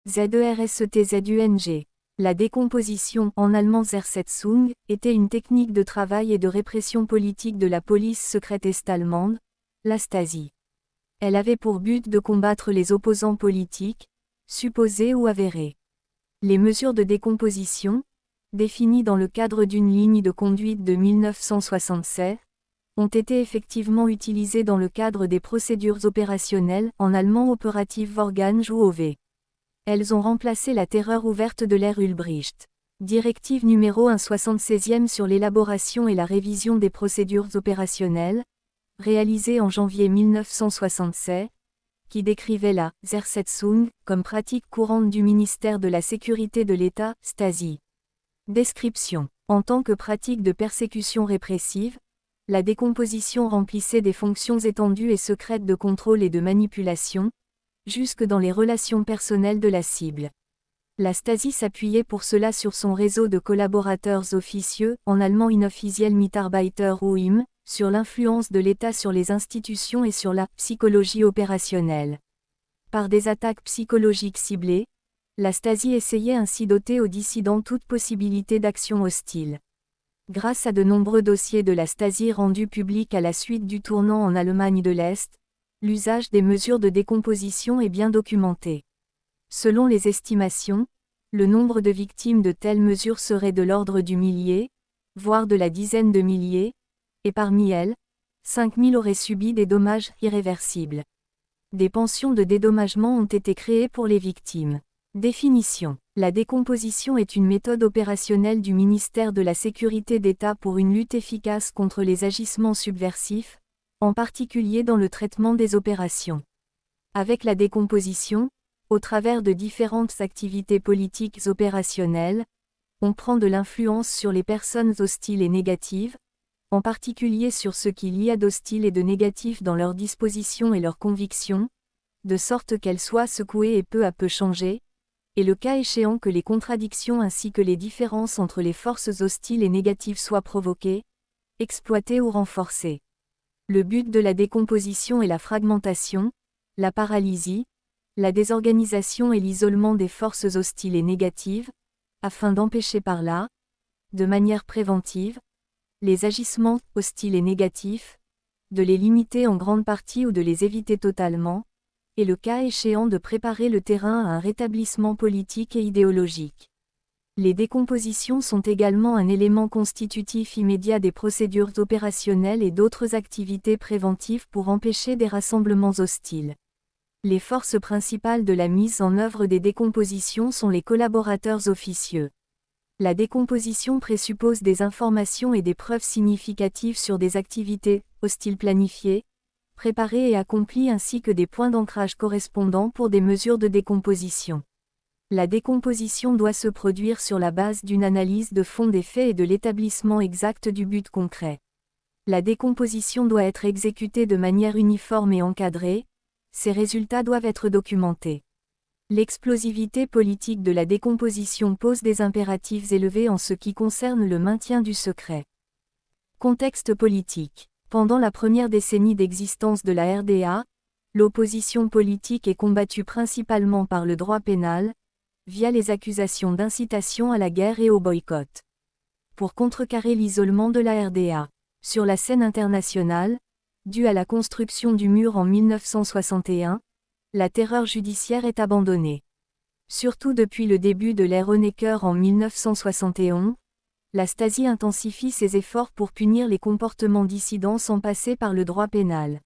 Zersetzung. La décomposition, en allemand Zersetzung, était une technique de travail et de répression politique de la police secrète est-allemande, la Stasi. Elle avait pour but de combattre les opposants politiques, supposés ou avérés. Les mesures de décomposition, définies dans le cadre d'une ligne de conduite de 1967, ont été effectivement utilisées dans le cadre des procédures opérationnelles, en allemand Operative Vorgang ou OV. Elles ont remplacé la terreur ouverte de l'ère Ulbricht. Directive numéro 176 sur l'élaboration et la révision des procédures opérationnelles, réalisée en janvier 1967, qui décrivait la Zersetzung comme pratique courante du ministère de la Sécurité de l'État, Stasi. Description. En tant que pratique de persécution répressive, la décomposition remplissait des fonctions étendues et secrètes de contrôle et de manipulation, jusque dans les relations personnelles de la cible. La Stasi s'appuyait pour cela sur son réseau de collaborateurs officieux, en allemand Inoffizielle Mitarbeiter ou IM, sur l'influence de l'État sur les institutions et sur la psychologie opérationnelle. Par des attaques psychologiques ciblées, la Stasi essayait ainsi d'ôter aux dissidents toute possibilité d'action hostile. Grâce à de nombreux dossiers de la Stasi rendus publics à la suite du tournant en Allemagne de l'Est, l'usage des mesures de décomposition est bien documenté. Selon les estimations, le nombre de victimes de telles mesures serait de l'ordre du millier, voire de la dizaine de milliers, et parmi elles, 5000 auraient subi des dommages irréversibles. Des pensions de dédommagement ont été créées pour les victimes. Définition. La décomposition est une méthode opérationnelle du ministère de la Sécurité d'État pour une lutte efficace contre les agissements subversifs, en particulier dans le traitement des opérations. Avec la décomposition, au travers de différentes activités politiques opérationnelles, on prend de l'influence sur les personnes hostiles et négatives, en particulier sur ce qu'il y a d'hostile et de négatif dans leurs dispositions et leurs convictions, de sorte qu'elles soient secouées et peu à peu changées, et le cas échéant que les contradictions ainsi que les différences entre les forces hostiles et négatives soient provoquées, exploitées ou renforcées. Le but de la décomposition est la fragmentation, la paralysie, la désorganisation et l'isolement des forces hostiles et négatives, afin d'empêcher par là, de manière préventive, les agissements hostiles et négatifs, de les limiter en grande partie ou de les éviter totalement, et le cas échéant de préparer le terrain à un rétablissement politique et idéologique. Les décompositions sont également un élément constitutif immédiat des procédures opérationnelles et d'autres activités préventives pour empêcher des rassemblements hostiles. Les forces principales de la mise en œuvre des décompositions sont les collaborateurs officieux. La décomposition présuppose des informations et des preuves significatives sur des activités hostiles planifiées, préparées et accomplies ainsi que des points d'ancrage correspondants pour des mesures de décomposition. La décomposition doit se produire sur la base d'une analyse de fond des faits et de l'établissement exact du but concret. La décomposition doit être exécutée de manière uniforme et encadrée, ses résultats doivent être documentés. L'explosivité politique de la décomposition pose des impératifs élevés en ce qui concerne le maintien du secret. Contexte politique. Pendant la première décennie d'existence de la RDA, l'opposition politique est combattue principalement par le droit pénal, via les accusations d'incitation à la guerre et au boycott. Pour contrecarrer l'isolement de la RDA, sur la scène internationale, due à la construction du mur en 1961, la terreur judiciaire est abandonnée. Surtout depuis le début de l'ère Honecker en 1971, la Stasi intensifie ses efforts pour punir les comportements dissidents sans passer par le droit pénal.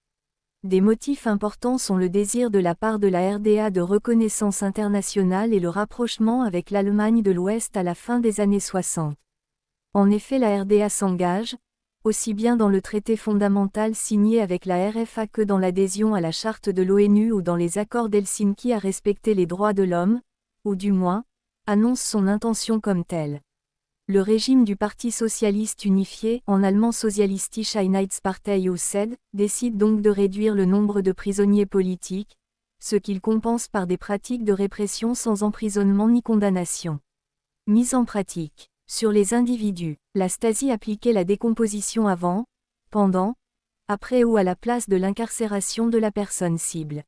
Des motifs importants sont le désir de la part de la RDA de reconnaissance internationale et le rapprochement avec l'Allemagne de l'Ouest à la fin des années 60. En effet, la RDA s'engage, aussi bien dans le traité fondamental signé avec la RFA que dans l'adhésion à la charte de l'ONU ou dans les accords d'Helsinki à respecter les droits de l'homme, ou du moins, annonce son intention comme telle. Le régime du Parti socialiste unifié, en allemand Sozialistische Einheitspartei USED, décide donc de réduire le nombre de prisonniers politiques, ce qu'il compense par des pratiques de répression sans emprisonnement ni condamnation. Mise en pratique. Sur les individus, la Stasi appliquait la décomposition avant, pendant, après ou à la place de l'incarcération de la personne cible.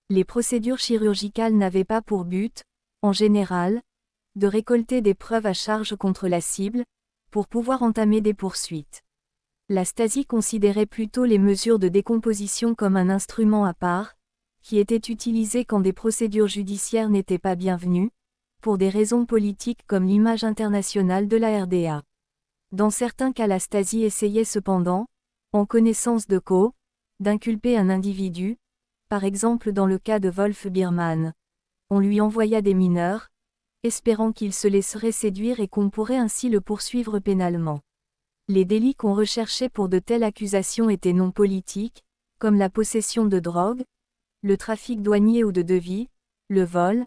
Les procédures chirurgicales n'avaient pas pour but, en général, de récolter des preuves à charge contre la cible, pour pouvoir entamer des poursuites. La Stasi considérait plutôt les mesures de décomposition comme un instrument à part, qui était utilisé quand des procédures judiciaires n'étaient pas bienvenues, pour des raisons politiques comme l'image internationale de la RDA. Dans certains cas, la Stasi essayait cependant, en connaissance de cause, d'inculper un individu, par exemple dans le cas de Wolf Biermann. On lui envoya des mineurs, espérant qu'il se laisserait séduire et qu'on pourrait ainsi le poursuivre pénalement. Les délits qu'on recherchait pour de telles accusations étaient non politiques, comme la possession de drogue, le trafic douanier ou de devis, le vol,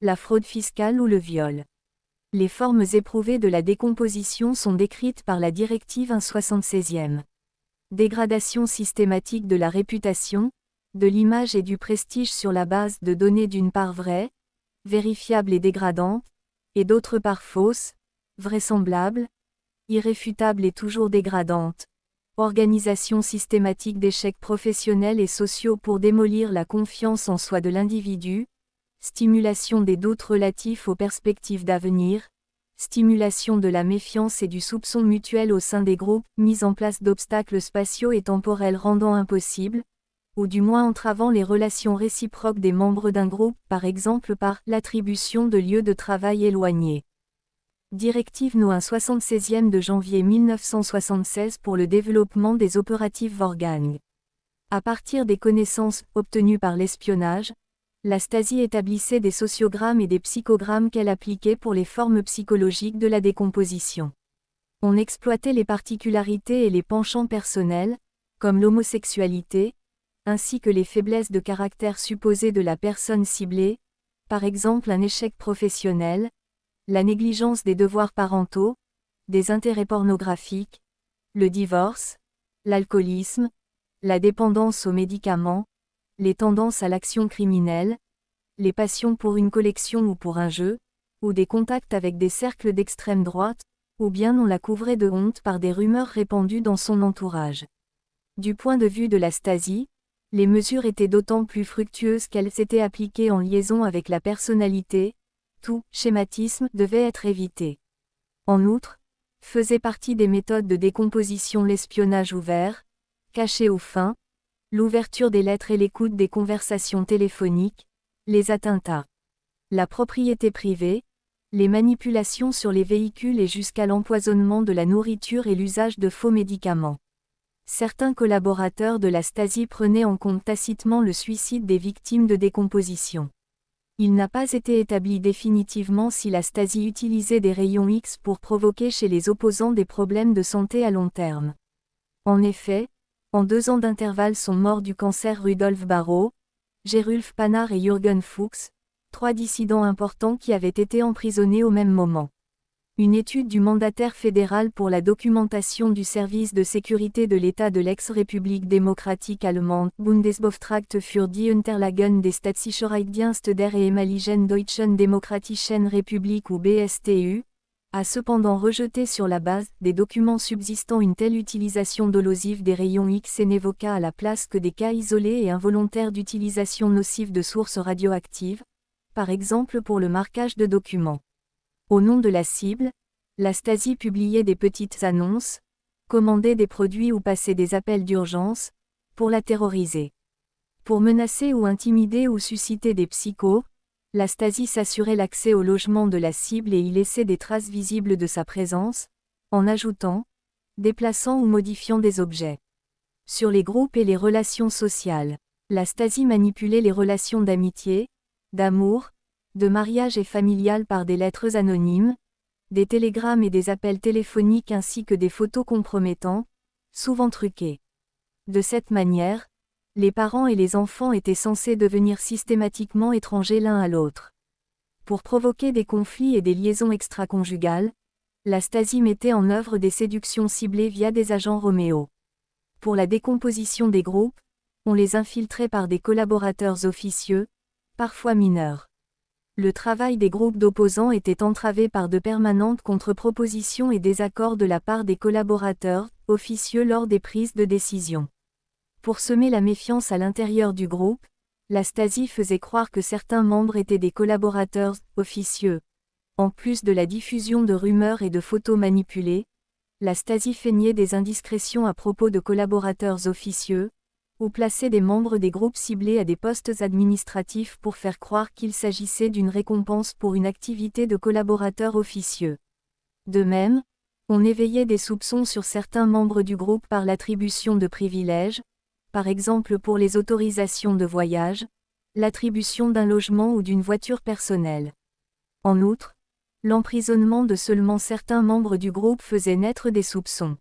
la fraude fiscale ou le viol. Les formes éprouvées de la décomposition sont décrites par la directive 176e. Dégradation systématique de la réputation, de l'image et du prestige sur la base de données d'une part vraies, vérifiables et dégradantes, et d'autre part fausses, vraisemblables, irréfutables et toujours dégradantes. Organisation systématique d'échecs professionnels et sociaux pour démolir la confiance en soi de l'individu, stimulation des doutes relatifs aux perspectives d'avenir, stimulation de la méfiance et du soupçon mutuel au sein des groupes, mise en place d'obstacles spatiaux et temporels rendant impossible, ou du moins entravant les relations réciproques des membres d'un groupe, par exemple par l'attribution de lieux de travail éloignés. Directive No 76e de janvier 1976 pour le développement des opératifs Vorgang. À partir des connaissances obtenues par l'espionnage, la Stasi établissait des sociogrammes et des psychogrammes qu'elle appliquait pour les formes psychologiques de la décomposition. On exploitait les particularités et les penchants personnels, comme l'homosexualité, ainsi que les faiblesses de caractère supposées de la personne ciblée, par exemple un échec professionnel, la négligence des devoirs parentaux, des intérêts pornographiques, le divorce, l'alcoolisme, la dépendance aux médicaments, les tendances à l'action criminelle, les passions pour une collection ou pour un jeu, ou des contacts avec des cercles d'extrême droite, ou bien on la couvrait de honte par des rumeurs répandues dans son entourage. Du point de vue de la Stasi, les mesures étaient d'autant plus fructueuses qu'elles s'étaient appliquées en liaison avec la personnalité. Tout schématisme devait être évité. En outre, faisait partie des méthodes de décomposition l'espionnage ouvert, caché aux fins, l'ouverture des lettres et l'écoute des conversations téléphoniques, les atteintats, la propriété privée, les manipulations sur les véhicules et jusqu'à l'empoisonnement de la nourriture et l'usage de faux médicaments. Certains collaborateurs de la Stasi prenaient en compte tacitement le suicide des victimes de décomposition. Il n'a pas été établi définitivement si la Stasi utilisait des rayons X pour provoquer chez les opposants des problèmes de santé à long terme. En effet, en 2 ans d'intervalle sont morts du cancer Rudolf Barrow, Gerulf Panard et Jürgen Fuchs, 3 dissidents importants qui avaient été emprisonnés au même moment. Une étude du mandataire fédéral pour la documentation du service de sécurité de l'État de l'ex-République démocratique allemande, Bundesbeauftragte für die Unterlagen des Staatssicherheitsdienste der ehemaligen Deutschen Demokratischen Republik ou BSTU, a cependant rejeté sur la base des documents subsistant une telle utilisation dolosive des rayons X et n'évoqua à la place que des cas isolés et involontaires d'utilisation nocive de sources radioactives, par exemple pour le marquage de documents. Au nom de la cible, la Stasi publiait des petites annonces, commandait des produits ou passait des appels d'urgence, pour la terroriser. Pour menacer ou intimider ou susciter des psychos, la Stasi s'assurait l'accès au logement de la cible et y laissait des traces visibles de sa présence, en ajoutant, déplaçant ou modifiant des objets. Sur les groupes et les relations sociales, la Stasi manipulait les relations d'amitié, d'amour, de mariage et familial par des lettres anonymes, des télégrammes et des appels téléphoniques ainsi que des photos compromettantes, souvent truquées. De cette manière, les parents et les enfants étaient censés devenir systématiquement étrangers l'un à l'autre. Pour provoquer des conflits et des liaisons extraconjugales, la Stasi mettait en œuvre des séductions ciblées via des agents Roméo. Pour la décomposition des groupes, on les infiltrait par des collaborateurs officieux, parfois mineurs. Le travail des groupes d'opposants était entravé par de permanentes contre-propositions et désaccords de la part des collaborateurs, officieux lors des prises de décision. Pour semer la méfiance à l'intérieur du groupe, La Stasi faisait croire que certains membres étaient des collaborateurs officieux. En plus de la diffusion de rumeurs et de photos manipulées, la Stasi feignait des indiscrétions à propos de collaborateurs officieux, ou plaçait des membres des groupes ciblés à des postes administratifs pour faire croire qu'il s'agissait d'une récompense pour une activité de collaborateur officieux. De même, on éveillait des soupçons sur certains membres du groupe par l'attribution de privilèges, par exemple pour les autorisations de voyage, l'attribution d'un logement ou d'une voiture personnelle. En outre, l'emprisonnement de seulement certains membres du groupe faisait naître des soupçons.